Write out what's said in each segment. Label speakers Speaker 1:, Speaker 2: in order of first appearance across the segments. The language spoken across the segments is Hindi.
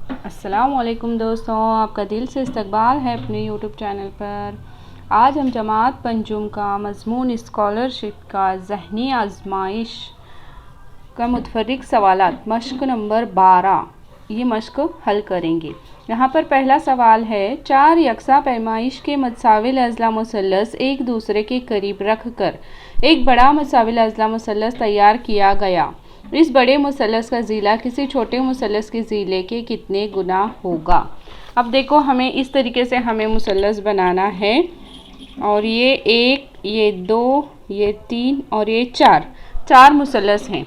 Speaker 1: अस्सलामुअलैकुम दोस्तों, आपका दिल से इस्तकबाल है अपने यूट्यूब चैनल पर। आज हम जमात पंजुम का मज़मून स्कॉलरशिप का ज़हनी आजमाइश का मुतफर्रिक सवालात मश्क नंबर 12 ये मश्क हल करेंगे। यहाँ पर पहला सवाल है, 4 यकसा पैमाइश के मतसाविल अज़ला मुसल्लस एक दूसरे के करीब रख कर एक बड़ा मतसाविल अज़ला मुसल्लस तैयार किया गया। इस बड़े मुसल्लस का ज़ीला किसी छोटे मुसल्लस के ज़ीले के कितने गुना होगा। अब देखो, हमें इस तरीके से हमें मुसल्लस बनाना है और ये 1, ये 2, ये 3 और ये 4 मुसल्लस हैं।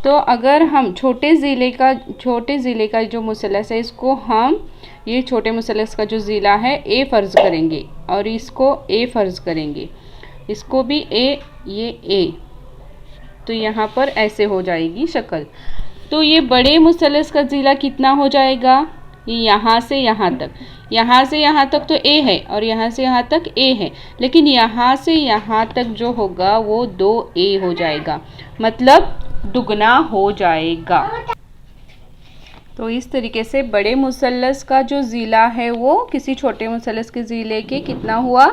Speaker 1: तो अगर हम छोटे ज़ीले का जो मुसल्लस है, इसको हम ये छोटे मुसल्लस का जो ज़ीला है ए फ़र्ज़ करेंगे और इसको ए फ़र्ज़ करेंगे, इसको भी ए, ये ए। तो यहाँ पर ऐसे हो जाएगी शक्ल। तो ये बड़े मुसल्लस का ज़ीला कितना हो जाएगा, ये यहाँ से यहाँ तक तो ए है और यहाँ से यहाँ तक ए है, लेकिन यहाँ से यहाँ तक जो होगा वो 2a हो जाएगा, मतलब दुगना हो जाएगा। तो इस तरीके से बड़े मुसल्लस का जो ज़ीला है वो किसी छोटे मुसल्लस के ज़ीले के कितना हुआ,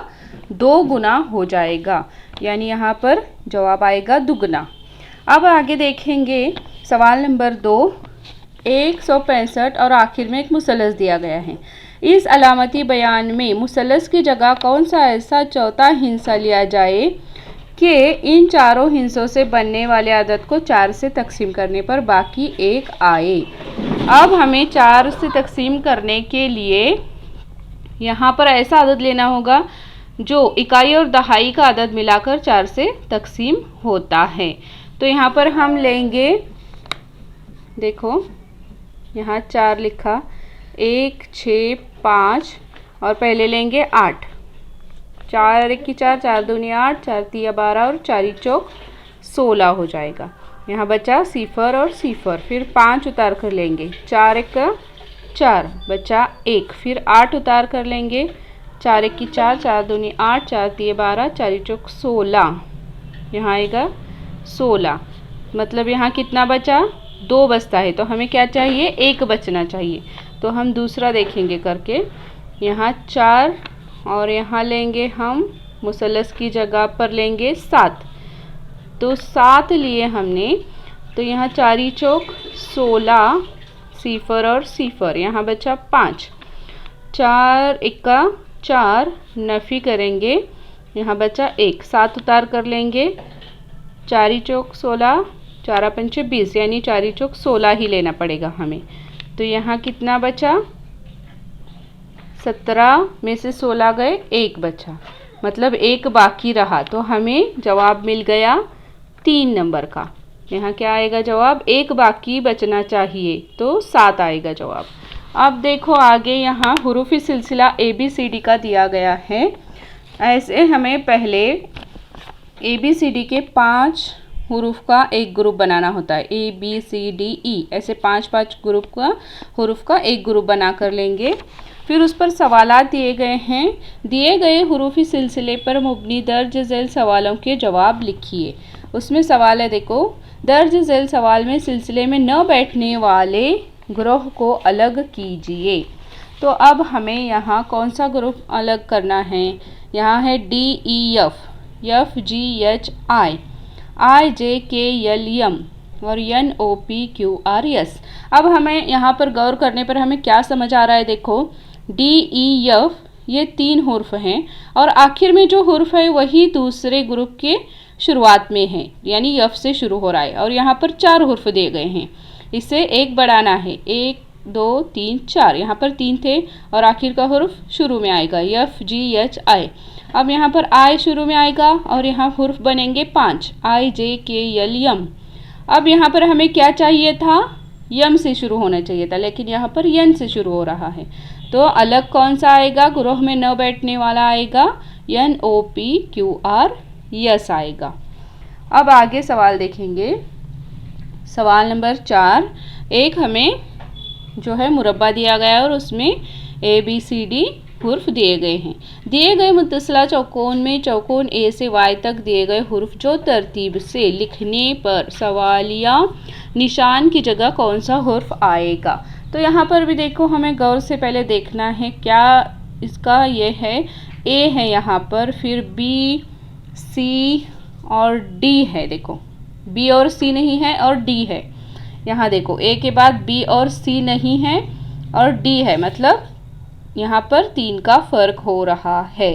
Speaker 1: 2 गुना हो जाएगा, यानी यहाँ पर जवाब आएगा दुगना। अब आगे देखेंगे सवाल नंबर 2, 165 और आखिर में एक मुसल्लस दिया गया है। इस अलामती बयान में मुसल्लस की जगह कौन सा ऐसा चौथा हिस्सा लिया जाए कि इन चारों हिस्सों से बनने वाले अदद को 4 से तकसीम करने पर बाकी 1 आए। अब हमें 4 से तकसीम करने के लिए यहाँ पर ऐसा अदद लेना होगा जो इकाई और दहाई का अदद मिलाकर 4 से तकसीम होता है। तो यहाँ पर हम लेंगे, देखो यहाँ 4 लिखा, 1, 6, 5 और पहले लेंगे 8। 4 और 1 की 4, 4 दूनी 8, 4 तिया 12 और 4 चौक 16 हो जाएगा। यहाँ बचा 0 और 0, फिर 5 उतार कर लेंगे, 4 1 का 4 बचा 1, फिर 8 उतार कर लेंगे, 4 1 की 4, 4 दूनी 8, 4 तिया 12, 4 चौक 16, यहाँ आएगा 16, मतलब यहाँ कितना बचा, 2 बचता है। तो हमें क्या चाहिए, 1 बचना चाहिए। तो हम दूसरा देखेंगे करके, यहाँ 4 और यहाँ लेंगे हम मुसल्लस की जगह पर लेंगे 7, तो 7 लिए हमने। तो यहाँ 4 चौक 16, 0 और 0, यहाँ बचा 5, 4 1 का 4 नफ़ी करेंगे, यहाँ बचा 1, 7 उतार कर लेंगे, 4 चौक 16, 4 पंचे 20, यानी 4 चौक 16 ही लेना पड़ेगा हमें। तो यहाँ कितना बचा, 17 में से 16 गए, 1 बचा, मतलब 1 बाकी रहा। तो हमें जवाब मिल गया 3 नंबर का। यहाँ क्या आएगा जवाब, 1 बाकी बचना चाहिए, तो 7 आएगा जवाब। अब देखो आगे, यहाँ हुरूफ़ी सिलसिला ABCD का दिया गया है। ऐसे हमें पहले ABCD के 5 हुरूफ का एक ग्रुप बनाना होता है, ABCDE, ऐसे 5 ग्रुप का हुरूफ का एक ग्रुप बना कर लेंगे। फिर उस पर सवालात दिए गए हैं। दिए गए हुरूफ़ी सिलसिले पर मुबनी दर्ज झैल सवालों के जवाब लिखिए। उसमें सवाल है, देखो, दर्ज झैल सवाल में सिलसिले में न बैठने वाले ग्रोह को अलग कीजिए। तो अब हमें यहाँ कौन सा ग्रुप अलग करना है, यहाँ है DEF, FGHI, IJKLM और NOPQRS। अब हमें यहाँ पर गौर करने पर हमें क्या समझ आ रहा है, देखो DEF ये 3 हुर्फ हैं और आखिर में जो हुर्फ है वही दूसरे ग्रुप के शुरुआत में है, यानी यफ से शुरू हो रहा है, और यहाँ पर 4 हुर्फ दिए गए हैं, इसे 1 बढ़ाना है, 1 2 3 4, यहाँ पर 3 थे और आखिर का हुर्फ शुरू में आएगा FGHI। अब यहाँ पर आई शुरू में आएगा और यहाँ हुर्फ बनेंगे 5, IJKLM। अब यहाँ पर हमें क्या चाहिए था, यम से शुरू होना चाहिए था, लेकिन यहाँ पर यन से शुरू हो रहा है। तो अलग कौन सा आएगा, ग्रोह में न बैठने वाला आएगा NOPQRS आएगा। अब आगे सवाल देखेंगे, सवाल नंबर 4, एक हमें जो है मुरब्बा दिया गया है और उसमें ABCD हुर्फ दिए गए हैं। दिए गए मुत्तसिला चौकोन में चौकोन A से Y तक दिए गए हुर्फ जो तरतीब से लिखने पर सवालिया निशान की जगह कौन सा हुर्फ आएगा। तो यहाँ पर भी देखो हमें गौर से पहले देखना है क्या इसका ये है, ए है यहाँ पर, फिर बी, सी और डी है। देखो बी और सी नहीं है और डी है। यहाँ देखो ए के बाद बी और सी नहीं है और डी है, मतलब यहाँ पर 3 का फ़र्क हो रहा है।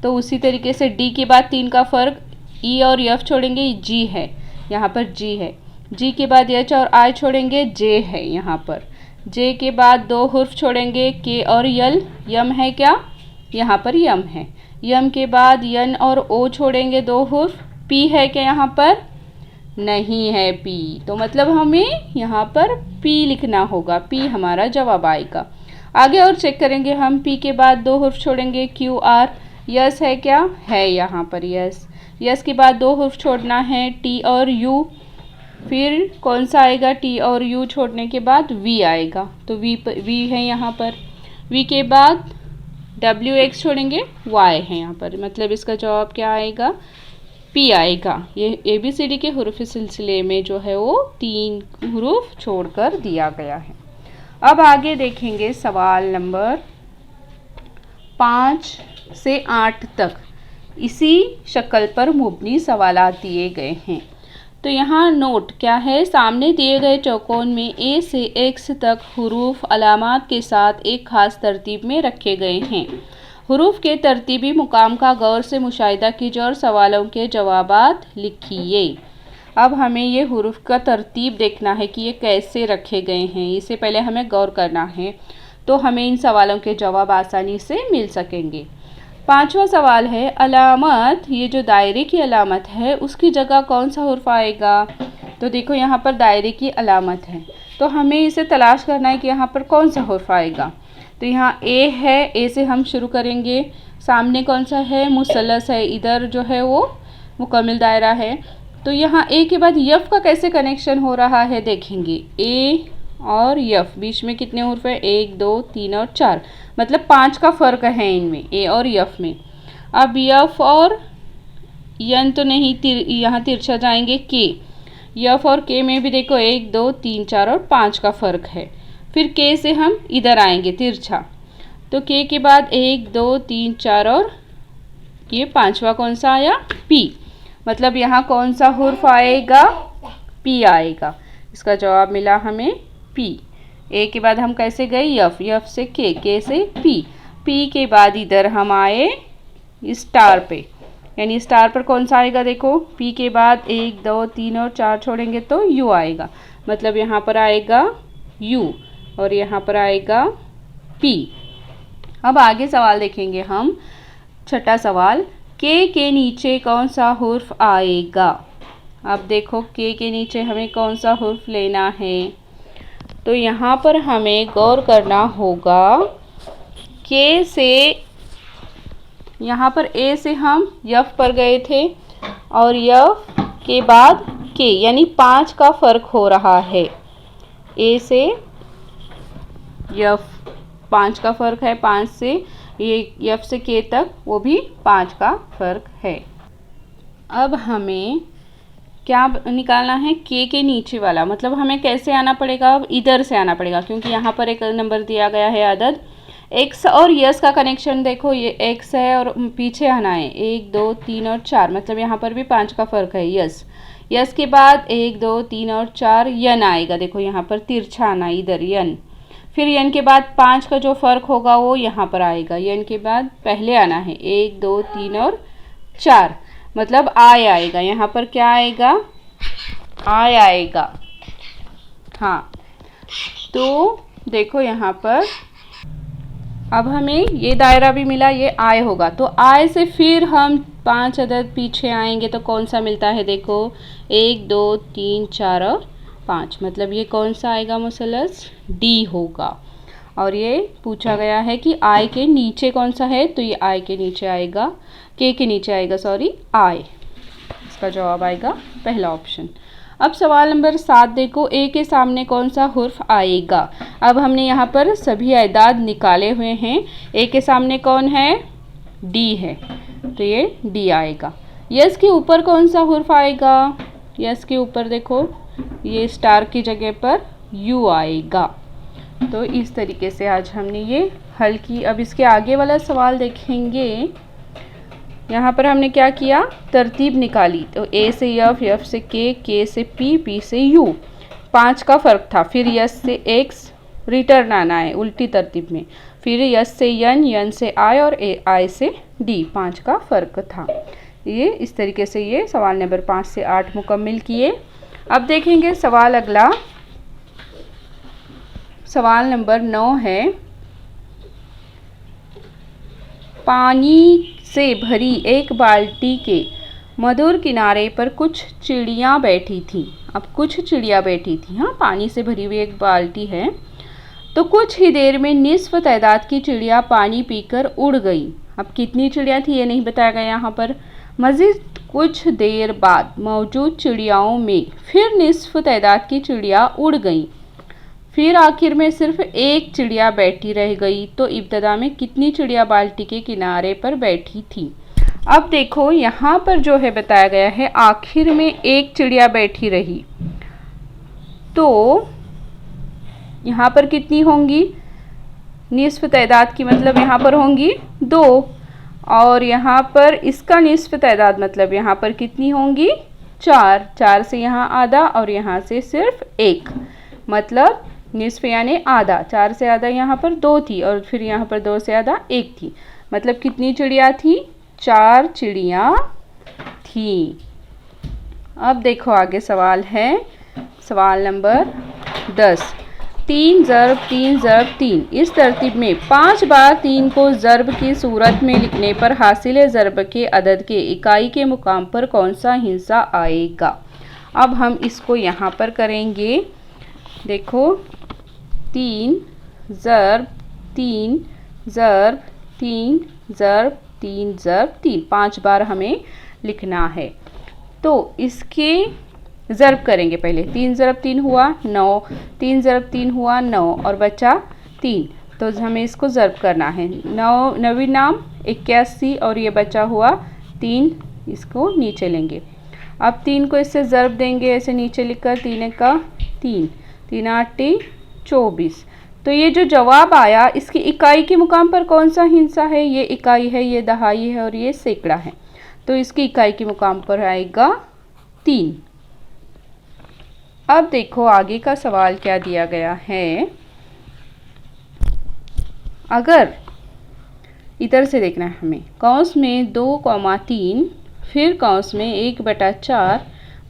Speaker 1: तो उसी तरीके से डी के बाद 3 का फ़र्क, ई और एफ छोड़ेंगे जी है, यहाँ पर जी है। जी के बाद एच और आई छोड़ेंगे, जे है यहाँ पर। जे के बाद 2 हुर्फ छोड़ेंगे, के और यल, यम है क्या, यहाँ पर यम है। यम के बाद यन और ओ छोड़ेंगे 2 हुर्फ, पी है क्या यहाँ पर, नहीं है पी। तो मतलब हमें यहाँ पर पी लिखना होगा, पी हमारा जवाब आएगा। आगे और चेक करेंगे हम, पी के बाद 2 हुर्फ छोड़ेंगे, क्यू आर, यस है क्या, है यहाँ पर यस। यस के बाद 2 हुर्फ छोड़ना है, टी और यू, फिर कौन सा आएगा, टी और यू छोड़ने के बाद वी आएगा, तो वी है यहाँ पर। वी के बाद डब्ल्यू एक्स छोड़ेंगे, वाई है यहाँ पर, मतलब इसका जवाब क्या आएगा, पी आएगा। ये ए बी सी डी के हुरूफ सिलसिले में जो है वो 3 हुरूफ छोड़कर दिया गया है। अब आगे देखेंगे सवाल नंबर 5 से 8 तक इसी शक्ल पर मुबनी सवालात दिए गए हैं। तो यहाँ नोट क्या है, सामने दिए गए चौकोन में ए से एक्स तक हुरूफ अलामात के साथ एक ख़ास तरतीब में रखे गए हैं। हुरूफ के तरतीबी मुकाम का गौर से मुशाहिदा कीजिए और सवालों के जवाबात लिखिए। अब हमें ये हुरूफ का तरतीब देखना है कि ये कैसे रखे गए हैं, इससे पहले हमें गौर करना है, तो हमें इन सवालों के जवाब आसानी से मिल सकेंगे। 5वां सवाल है, अलामत, ये जो दायरे की अलामत है उसकी जगह कौन सा हुर्फ आएगा। तो देखो यहाँ पर दायरे की अलामत है, तो हमें इसे तलाश करना है कि यहाँ पर कौन सा हुर्फ आएगा। तो यहाँ ए है, ए से हम शुरू करेंगे। सामने कौन सा है, मुसल्लस है, इधर जो है वो मुकम्मिल दायरा है। तो यहाँ ए के बाद यफ का कैसे कनेक्शन हो रहा है देखेंगे। ए और यफ बीच में कितने हुर्फ है, 1 2 3 और 4, मतलब 5 का फ़र्क है इनमें, ए और यफ में। अब यफ और यन तो नहीं, यहाँ तिरछा जाएंगे के। यफ और के में भी देखो 1 2 3 4 और 5 का फ़र्क है। फिर के से हम इधर आएंगे तिरछा, तो के के बाद 1 2 3 4 और ये 5वां कौन सा आया, पी, मतलब यहाँ कौन सा हुर्फ आएगा, पी आएगा। इसका जवाब मिला हमें पी। ए के बाद हम कैसे गए, यफ, यफ से के से पी, पी के बाद इधर हम आए स्टार पे, यानी स्टार पर कौन सा आएगा, देखो पी के बाद 1 2 3 और 4 छोड़ेंगे तो यू आएगा, मतलब यहाँ पर आएगा यू और यहाँ पर आएगा पी। अब आगे सवाल देखेंगे हम, 6ठा सवाल, के नीचे कौन सा हुर्फ आएगा। अब देखो के नीचे हमें कौन सा हुर्फ लेना है, तो यहाँ पर हमें गौर करना होगा। के से यहाँ पर ए से हम यफ पर गए थे और यफ के बाद के, यानी 5 का फ़र्क हो रहा है। ए से यफ 5 का फ़र्क है, 5 से ये यफ से के तक वो भी 5 का फ़र्क है। अब हमें क्या निकालना है, के नीचे वाला, मतलब हमें कैसे आना पड़ेगा, अब इधर से आना पड़ेगा क्योंकि यहाँ पर एक नंबर दिया गया है अदद। एक्स और यस का कनेक्शन देखो, ये एक्स है और पीछे आना है 1 2 3 और 4, मतलब यहाँ पर भी 5 का फ़र्क है। यस, यस के बाद 1 2 3 और 4 यन आएगा, देखो यहाँ पर तिरछा आना इधर यन। फिर यन के बाद 5 का जो फ़र्क होगा वो यहाँ पर आएगा, यन के बाद पहले आना है 1 2 3 और 4, मतलब आय आएगा, यहाँ पर क्या आएगा, आय आएगा। हाँ, तो देखो यहाँ पर अब हमें ये दायरा भी मिला, ये आय होगा, तो आय से फिर हम 5 अदद पीछे आएंगे तो कौन सा मिलता है, देखो 1 2 3 4 और 5, मतलब ये कौन सा आएगा, मुसल्लस डी होगा। और ये पूछा गया है कि आय के नीचे कौन सा है, तो ये आय के नीचे आएगा, के नीचे आएगा सॉरी आय, इसका जवाब आएगा पहला ऑप्शन। अब सवाल नंबर 7 देखो, ए के सामने कौन सा हुर्फ आएगा। अब हमने यहाँ पर सभी अदाद निकाले हुए हैं, ए के सामने कौन है, डी है, तो ये डी आएगा। यस के ऊपर कौन सा हुर्फ आएगा, यस के ऊपर देखो ये स्टार की जगह पर यू आएगा, तो इस तरीके से आज हमने ये हल की। अब इसके आगे वाला सवाल देखेंगे। यहाँ पर हमने क्या किया, तरतीब निकाली। तो ए से एफ, एफ से के से पी, पी से यू, 5 का फ़र्क था। फिर यस से एक्स रिटर्न आना है उल्टी तरतीब में। फिर यस से एन, एन से आई और आई से डी, 5 का फ़र्क था। ये इस तरीके से ये सवाल नंबर 5 से 8 मुकम्मल किए। अब देखेंगे सवाल अगला। सवाल नंबर 9 है, पानी से भरी एक बाल्टी के मधुर किनारे पर कुछ चिड़ियाँ बैठी थीं। अब कुछ चिड़िया बैठी थी, हाँ, पानी से भरी हुई एक बाल्टी है। तो कुछ ही देर में निस्फ तादाद की चिड़िया पानी पीकर उड़ गई। अब कितनी चिड़िया थी ये नहीं बताया गया यहाँ पर। मज़ीद कुछ देर बाद मौजूद चिड़ियाओं में फिर निस्फ तादाद की चिड़िया उड़ गई। फिर आखिर में सिर्फ एक चिड़िया बैठी रह गई। तो इब्तदा में कितनी चिड़िया बाल्टी के किनारे पर बैठी थी। अब देखो यहाँ पर जो है बताया गया है आखिर में एक चिड़िया बैठी रही। तो यहाँ पर कितनी होंगी, निस्फ तादाद की मतलब यहाँ पर होंगी 2, और यहाँ पर इसका निस्फ तादाद मतलब यहाँ पर कितनी होंगी 4। 4 से यहाँ आधा और यहाँ से सिर्फ 1, मतलब निस्फ यानी आधा। 4 से आधा यहाँ पर 2 थी और फिर यहाँ पर 2 से आधा 1 थी। मतलब कितनी चिड़िया थी, 4 चिड़िया थी। अब देखो आगे सवाल है, सवाल नंबर 10। 3 ज़रब 3 ज़रब 3 इस तरतीब में 5 बार 3 को ज़रब की सूरत में लिखने पर हासिल ज़रब के अदद के इकाई के मुकाम पर कौन सा हिस्सा आएगा। अब हम इसको यहाँ पर करेंगे। देखो 3 ज़रब 3 ज़रब 3 ज़रब 3 ज़रब 3, 5 बार हमें लिखना है। तो इसके ज़रब करेंगे पहले। 3 ज़रब 3 हुआ 9, 3 ज़रब 3 हुआ 9 और बचा 3। तो हमें इसको ज़रब करना है। 9 9 नाम 81 और ये बचा हुआ 3, इसको नीचे लेंगे। अब 3 को इससे ज़रब देंगे ऐसे नीचे लिखकर, 3 का 3, 3 8 24। तो ये जो जवाब आया इसकी इकाई के मुकाम पर कौन सा हिस्सा है, ये इकाई है, ये दहाई है और ये सैकड़ा है। तो इसकी इकाई के मुकाम पर आएगा 3। अब देखो आगे का सवाल क्या दिया गया है। अगर इधर से देखना है हमें, कौंस में 2,3 फिर कौंस में 1/4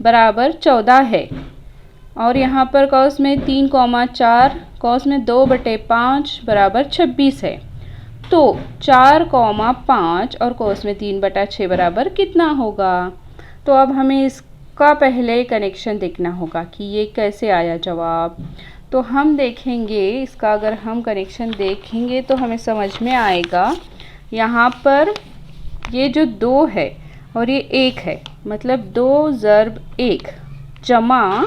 Speaker 1: बराबर 14 है और यहाँ पर कौंस में 3,4 कौंस में 2/5 बराबर 26 है। तो 4,5 और कौंस में 3/6 बराबर कितना होगा। तो अब हमें इसका पहले कनेक्शन देखना होगा कि ये कैसे आया जवाब। तो हम देखेंगे इसका, अगर हम कनेक्शन देखेंगे तो हमें समझ में आएगा। यहाँ पर ये जो 2 है और ये 1 है, मतलब 2 ज़रब 1 जमा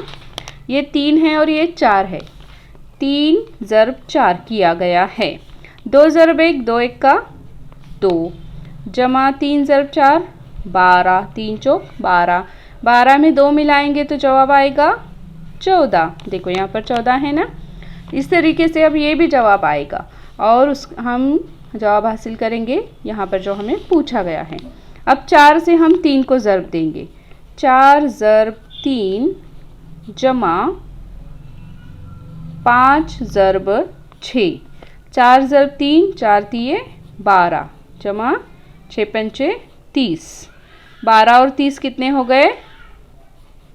Speaker 1: ये 3 है और ये 4 है, 3 ज़रब 4 किया गया है। 2 ज़रब 1 2 1 का 2 जमा 3 ज़रब 4 12, 3 चौक 12, 12 में 2 मिलाएंगे तो जवाब आएगा 14। देखो यहाँ पर 14 है ना। इस तरीके से अब ये भी जवाब आएगा और हम जवाब हासिल करेंगे यहाँ पर जो हमें पूछा गया है। अब 4 से हम 3 को ज़रब देंगे, 4 ज़रब 3 जमा 5 ज़रब 6, 4 ज़रब 3 4 3 12 जमा 6 पंचे 30, 12 और 30 कितने हो गए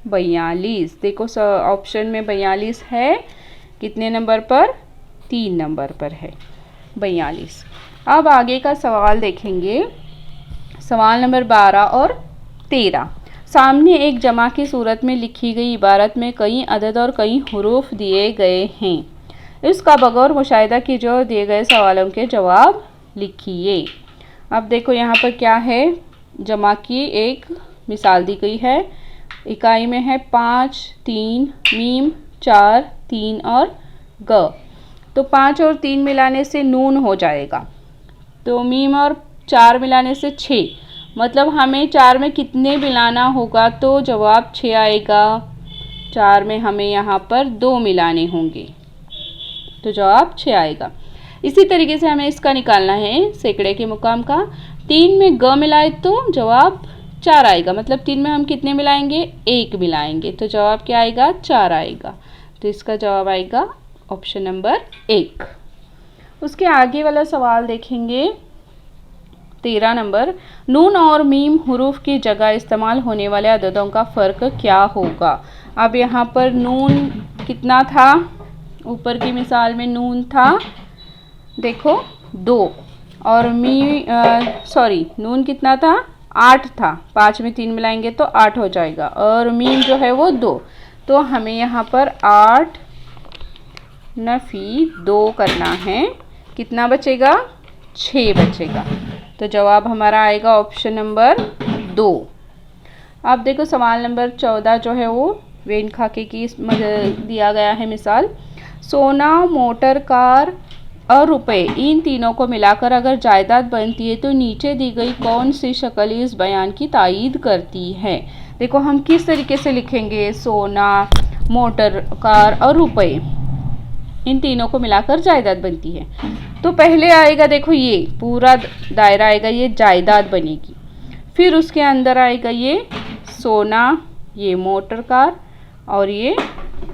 Speaker 1: 42। देखो ऑप्शन में 42 है, कितने नंबर पर 3 नंबर पर है 42। अब आगे का सवाल देखेंगे, सवाल नंबर 12 और 13। सामने एक जमा की सूरत में लिखी गई इबारत में कई अदद और कई हुरूफ दिए गए हैं। इसका बगौर मुशाहिदा की जो दिए गए सवालों के जवाब लिखिए। अब देखो यहाँ पर क्या है, जमा की एक मिसाल दी गई है। इकाई में है 5 3 मीम 4 3 और ग। तो 5 और 3 मिलाने से नून हो जाएगा, तो मीम और 4 मिलाने से 6, मतलब हमें 4 में कितने मिलाना होगा, तो जवाब 6 आएगा। 4 में हमें यहाँ पर 2 मिलाने होंगे। तो जवाब 6 आएगा। इसी तरीके से हमें इसका निकालना है सैकड़े के मुकाम का। 3 में ग मिलाए तो जवाब 4 आएगा, मतलब 3 में हम कितने मिलाएंगे, 1 मिलाएंगे, तो जवाब क्या आएगा, 4 आएगा। तो इसका जवाब आएगा ऑप्शन नंबर 1। उसके आगे वाला सवाल देखेंगे 13 नंबर, नून और मीम हुरूफ की जगह इस्तेमाल होने वाले अददों का फ़र्क क्या होगा। अब यहाँ पर नून कितना था, ऊपर की मिसाल में नून था देखो 2, और नून कितना था, 8 था, 5 में 3 मिलाएंगे तो 8 हो जाएगा, और मीम जो है वो 2, तो हमें यहाँ पर 8 नफ़ी 2 करना है, कितना बचेगा, 6 बचेगा। तो जवाब हमारा आएगा ऑप्शन नंबर 2। अब देखो सवाल नंबर 14 जो है वो वेन खाके की दिया गया है मिसाल। सोना, मोटर कार और रुपए, इन तीनों को मिलाकर अगर जायदाद बनती है तो नीचे दी गई कौन सी शक्ल इस बयान की तायीद करती है। देखो हम किस तरीके से लिखेंगे, सोना, मोटर कार और रुपए, इन तीनों को मिलाकर जायदाद बनती है। तो पहले आएगा देखो ये पूरा दायरा आएगा, ये जायदाद बनेगी, फिर उसके अंदर आएगा ये सोना, ये मोटर कार और ये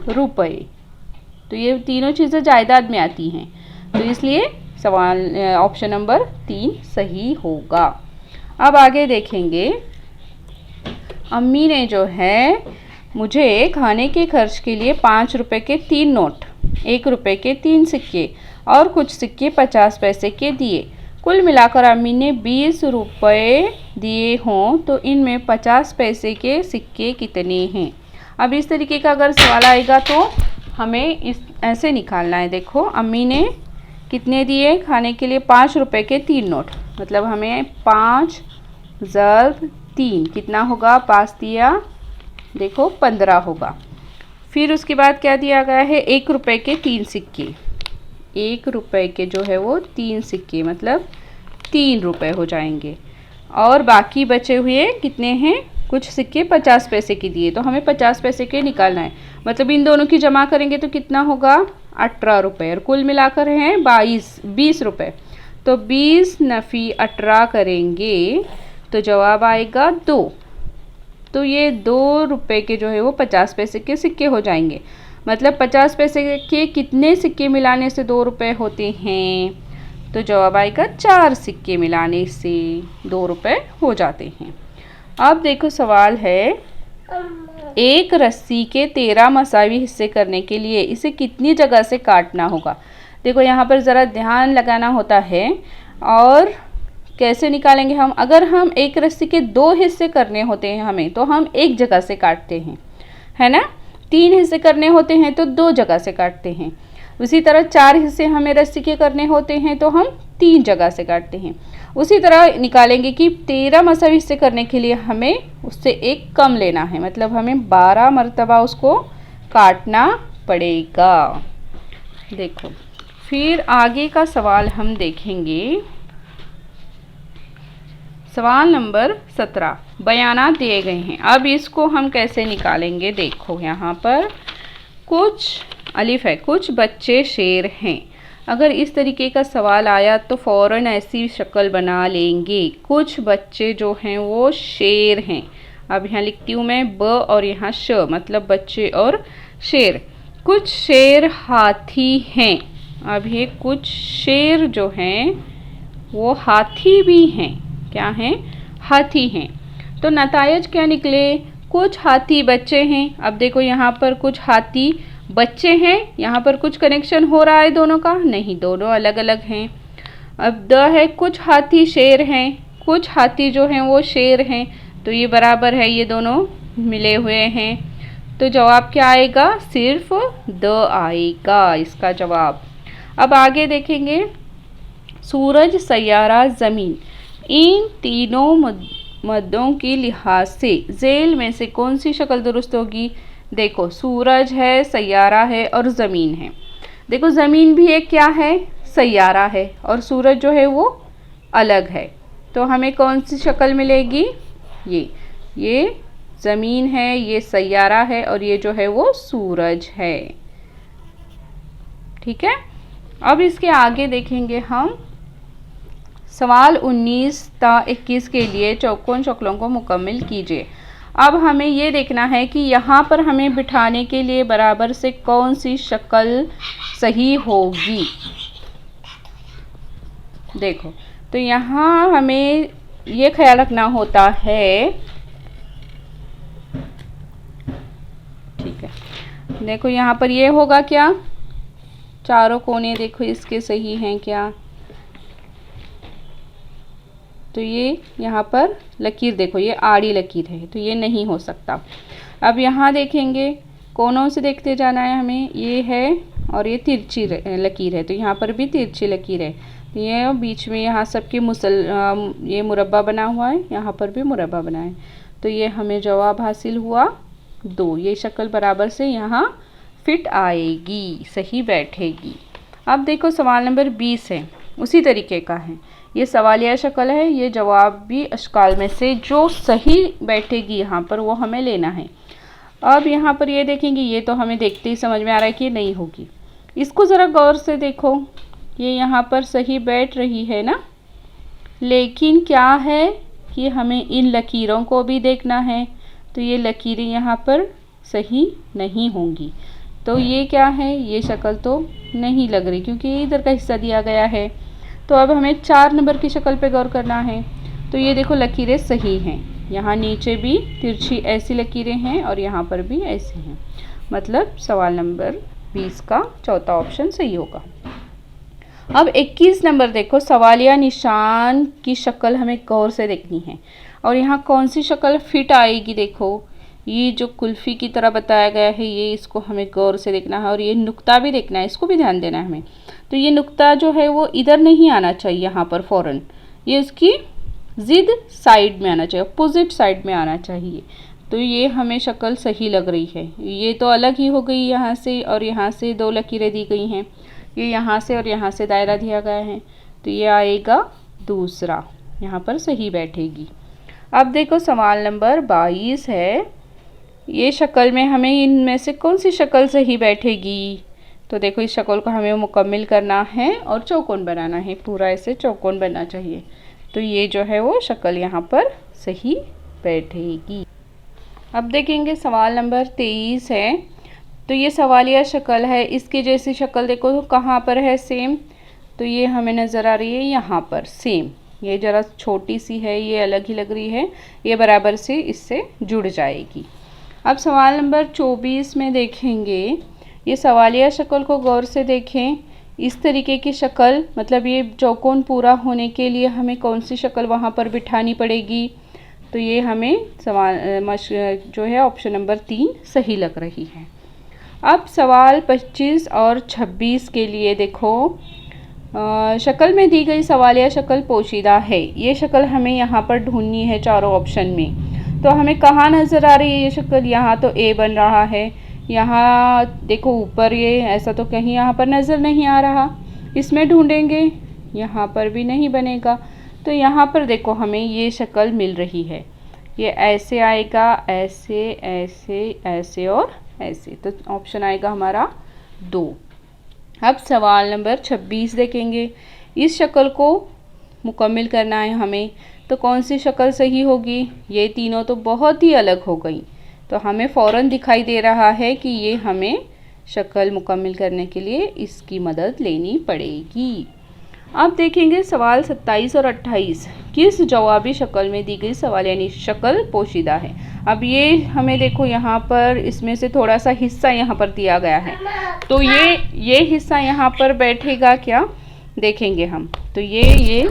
Speaker 1: रुपए, तो ये तीनों चीज़ें जायदाद में आती हैं, तो इसलिए सवाल ऑप्शन नंबर 3 सही होगा। अब आगे देखेंगे, अम्मी ने जो है मुझे खाने के खर्च के लिए 5 रुपए के 3 नोट, 1 रुपए के 3 सिक्के और कुछ सिक्के 50 पैसे के दिए। कुल मिलाकर अम्मी ने 20 रुपए दिए हों तो इनमें 50 पैसे के सिक्के कितने हैं। अब इस तरीके का अगर सवाल आएगा तो हमें ऐसे निकालना है। देखो अम्मी ने कितने दिए खाने के लिए, 5 रुपए के 3 नोट, मतलब हमें 5 + 3 कितना होगा, 5 दिया देखो 15 होगा। फिर उसके बाद क्या दिया गया है, 1 रुपए के 3 सिक्के, 1 रुपए के जो है वो 3 सिक्के, मतलब 3 रुपए हो जाएंगे, और बाकी बचे हुए कितने हैं, कुछ सिक्के 50 पैसे के दिए, तो हमें 50 पैसे के निकालना है, मतलब इन दोनों की जमा करेंगे तो कितना होगा, 18 रुपये, और कुल मिलाकर हैं 20 रुपये, तो 20 नफ़ी 18 करेंगे तो जवाब आएगा 2। तो ये 2 रुपये के जो है वो 50 पैसे के सिक्के हो जाएंगे, मतलब 50 पैसे के कितने सिक्के मिलाने से 2 रुपये होते हैं, तो जवाब आएगा 4 सिक्के मिलाने से 2 रुपये हो जाते हैं। अब देखो सवाल है, एक रस्सी के 13 मसावी हिस्से करने के लिए इसे कितनी जगह से काटना होगा। देखो यहाँ पर ज़रा ध्यान लगाना होता है, और कैसे निकालेंगे हम, अगर हम एक रस्सी के 2 हिस्से करने होते हैं हमें, तो हम एक जगह से काटते हैं, है ना, 3 हिस्से करने होते हैं तो 2 जगह से काटते हैं, उसी तरह 4 हिस्से हमें रस्सी के करने होते हैं तो हम 3 जगह से काटते हैं। उसी तरह निकालेंगे कि 13 मसावी हिस्से करने के लिए हमें उससे एक कम लेना है, मतलब हमें 12 मरतबा उसको काटना पड़ेगा। देखो फिर आगे का सवाल हम देखेंगे, सवाल नंबर 17, बयानात दिए गए हैं, अब इसको हम कैसे निकालेंगे। देखो यहाँ पर कुछ अलिफ है, कुछ बच्चे शेर हैं, अगर इस तरीके का सवाल आया तो फ़ौरन ऐसी शक्ल बना लेंगे, कुछ बच्चे जो हैं वो शेर हैं। अब यहाँ लिखती हूँ मैं ब और यहाँ श, मतलब बच्चे और शेर। कुछ शेर हाथी हैं, अब ये कुछ शेर जो हैं वो हाथी भी हैं, क्या हैं, हाथी हैं। तो नतायज क्या निकले, कुछ हाथी बच्चे हैं। अब देखो यहाँ पर कुछ हाथी बच्चे हैं, यहाँ पर कुछ कनेक्शन हो रहा है दोनों का, नहीं, दोनों अलग अलग हैं। अब द है, कुछ हाथी शेर हैं, कुछ हाथी जो हैं वो शेर हैं, तो ये बराबर है, ये दोनों मिले हुए हैं, तो जवाब क्या आएगा, सिर्फ द आएगा इसका जवाब। अब आगे देखेंगे, सूरज, सैयारा, ज़मीन, इन तीनों मद्दों की लिहाज से ज़ेल में से कौन सी शक्ल दुरुस्त होगी। देखो सूरज है, सैयारा है और ज़मीन है। देखो ज़मीन भी एक क्या है, सैयारा है, और सूरज जो है वो अलग है, तो हमें कौन सी शक्ल मिलेगी, ये ज़मीन है, ये सैयारा है और ये जो है वो सूरज है। ठीक है, अब इसके आगे देखेंगे हम सवाल 19 ता 21 के लिए चौकोन शक्लों को मुकम्मल कीजिए। अब हमें ये देखना है कि यहाँ पर हमें बिठाने के लिए बराबर से कौन सी शक्ल सही होगी। देखो, तो यहाँ हमें ये ख्याल रखना होता है, ठीक है, देखो यहाँ पर ये होगा क्या, चारों कोने देखो इसके सही हैं क्या, तो ये यहाँ पर लकीर देखो ये आड़ी लकीर है, तो ये नहीं हो सकता। अब यहाँ देखेंगे, कोनों से देखते जाना है हमें, ये है और ये तिरछी लकीर है, तो यहाँ पर भी तिरछी लकीर है, तो ये बीच में यहाँ सबके ये मुरब्बा बना हुआ है, यहाँ पर भी मुरब्बा बना है, तो ये हमें जवाब हासिल हुआ 2। ये शक्ल बराबर से यहाँ फिट आएगी, सही बैठेगी। अब देखो सवाल नंबर 20 है, उसी तरीके का है, ये सवालिया शक्ल है, ये जवाबी अशकाल में से जो सही बैठेगी यहाँ पर वो हमें लेना है। अब यहाँ पर ये देखेंगे, ये तो हमें देखते ही समझ में आ रहा है कि ये नहीं होगी। इसको ज़रा गौर से देखो, ये यहाँ पर सही बैठ रही है ना, लेकिन क्या है कि हमें इन लकीरों को भी देखना है, तो ये लकीरें यहाँ पर सही नहीं होंगी, तो ये क्या है, ये शक्ल तो नहीं लग रही क्योंकि इधर का हिस्सा दिया गया है। तो अब हमें 4 नंबर की शक्ल पे गौर करना है, तो ये देखो लकीरें सही हैं, यहाँ नीचे भी तिरछी ऐसी लकीरें हैं और यहाँ पर भी ऐसी हैं, मतलब सवाल नंबर 20 का चौथा ऑप्शन सही होगा। अब 21 नंबर देखो, सवालिया निशान की शक्ल हमें गौर से देखनी है और यहाँ कौन सी शक्ल फिट आएगी। देखो ये जो कुल्फ़ी की तरह बताया गया है, ये इसको हमें गौर से देखना है और ये नुक्ता भी देखना है, इसको भी ध्यान देना है हमें। तो ये नुक्ता जो है वो इधर नहीं आना चाहिए, यहाँ पर फ़ौरन ये उसकी ज़िद साइड में आना चाहिए, अपोजिट साइड में आना चाहिए, तो ये हमें शक्ल सही लग रही है। ये तो अलग ही हो गई यहाँ से, और यहाँ से 2 लकीरें दी गई हैं, ये यहाँ से और यहाँ से दायरा दिया गया है, तो ये आएगा दूसरा, यहाँ पर सही बैठेगी। अब देखो सवाल नंबर 22 है, ये शक्ल में हमें इनमें से कौन सी शक्ल सही बैठेगी। तो देखो इस शक्ल को हमें मुकम्मल करना है और चौकोन बनाना है, पूरा ऐसे चौकोन बनना चाहिए, तो ये जो है वो शक्ल यहाँ पर सही बैठेगी। अब देखेंगे सवाल नंबर 23 है, तो ये सवालिया शक्ल है, इसकी जैसी शक्ल देखो तो कहाँ पर है सेम, तो ये हमें नज़र आ रही है यहाँ पर सेम, ये ज़रा छोटी सी है, ये अलग ही लग रही है, ये बराबर से इससे जुड़ जाएगी। अब सवाल नंबर 24 में देखेंगे, ये सवालिया शक्ल को गौर से देखें, इस तरीके की शक्ल, मतलब ये चौकोन पूरा होने के लिए हमें कौन सी शक्ल वहाँ पर बिठानी पड़ेगी, तो ये हमें जो है ऑप्शन नंबर 3 सही लग रही है। अब सवाल 25 और 26 के लिए देखो, शक्ल में दी गई सवालिया शक्ल पोशीदा है, ये शक्ल हमें यहाँ पर ढूंढनी है चारों ऑप्शन में, तो हमें कहाँ नज़र आ रही है ये शक्ल, यहाँ तो ए बन रहा है, यहाँ देखो ऊपर ये ऐसा तो कहीं यहाँ पर नज़र नहीं आ रहा, इसमें ढूंढेंगे यहाँ पर भी नहीं बनेगा, तो यहाँ पर देखो हमें ये शक्ल मिल रही है, ये ऐसे आएगा, ऐसे ऐसे ऐसे और ऐसे, तो ऑप्शन आएगा हमारा 2। अब सवाल नंबर 26 देखेंगे, इस शक्ल को मुकम्मल करना है हमें, तो कौन सी शक्ल सही होगी, ये तीनों तो बहुत ही अलग हो गई, तो हमें फ़ौरन दिखाई दे रहा है कि ये हमें शक्ल मुकम्मल करने के लिए इसकी मदद लेनी पड़ेगी। अब देखेंगे सवाल 27 और 28, किस जवाबी शक्ल में दी गई सवाल यानी शक्ल पोशीदा है। अब ये हमें देखो यहाँ पर इसमें से थोड़ा सा हिस्सा यहाँ पर दिया गया है, तो ये हिस्सा यहाँ पर बैठेगा क्या, देखेंगे हम, तो ये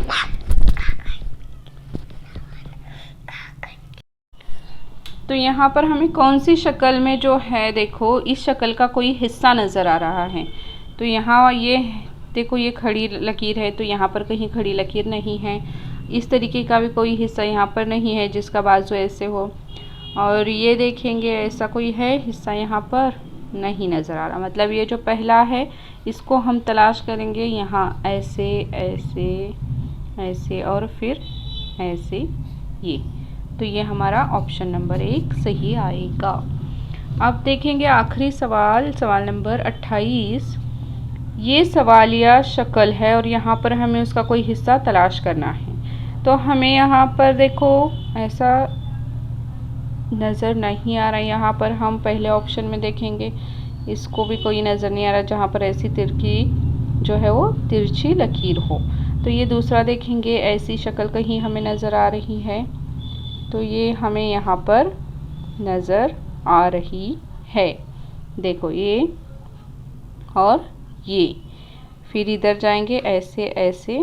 Speaker 1: तो यहाँ पर हमें कौन सी शक्ल में जो है, देखो इस शक्ल का कोई हिस्सा नज़र आ रहा है, तो यहाँ ये देखो ये खड़ी लकीर है, तो यहाँ पर कहीं खड़ी लकीर नहीं है, इस तरीके का भी कोई हिस्सा यहाँ पर नहीं है जिसका बाजू ऐसे हो, और ये देखेंगे ऐसा कोई है हिस्सा यहाँ पर नहीं नज़र आ रहा, मतलब ये जो पहला है इसको हम तलाश करेंगे, यहाँ ऐसे ऐसे ऐसे और फिर ऐसे, ये तो ये हमारा ऑप्शन नंबर 1 सही आएगा। अब देखेंगे आखिरी सवाल, सवाल नंबर 28, ये सवालिया शक्ल है और यहाँ पर हमें उसका कोई हिस्सा तलाश करना है। तो हमें यहाँ पर देखो ऐसा नज़र नहीं आ रहा। यहाँ पर हम पहले ऑप्शन में देखेंगे, इसको भी कोई नज़र नहीं आ रहा जहाँ पर ऐसी तिरकी जो है वो तिरछी लकीर हो। तो ये दूसरा देखेंगे, ऐसी शक्ल कहीं हमें नज़र आ रही है, तो ये हमें यहाँ पर नज़र आ रही है। देखो ये और ये, फिर इधर जाएंगे ऐसे ऐसे,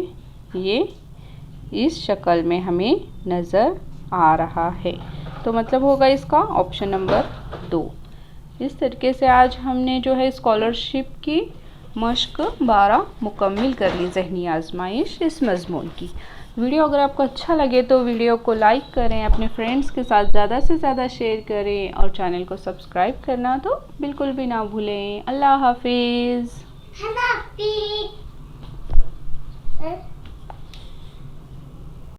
Speaker 1: ये इस शक्ल में हमें नज़र आ रहा है। तो मतलब होगा इसका ऑप्शन नंबर 2। इस तरीके से आज हमने जो है स्कॉलरशिप की मश्क 12 मुकम्मल कर ली, ज़हनी आजमाइश इस मज़मून की। वीडियो अगर आपको अच्छा लगे तो वीडियो को लाइक करें, अपने फ्रेंड्स के साथ ज़्यादा से ज़्यादा शेयर करें और चैनल को सब्सक्राइब करना तो बिल्कुल भी ना भूलें। अल्लाह हाफिज़।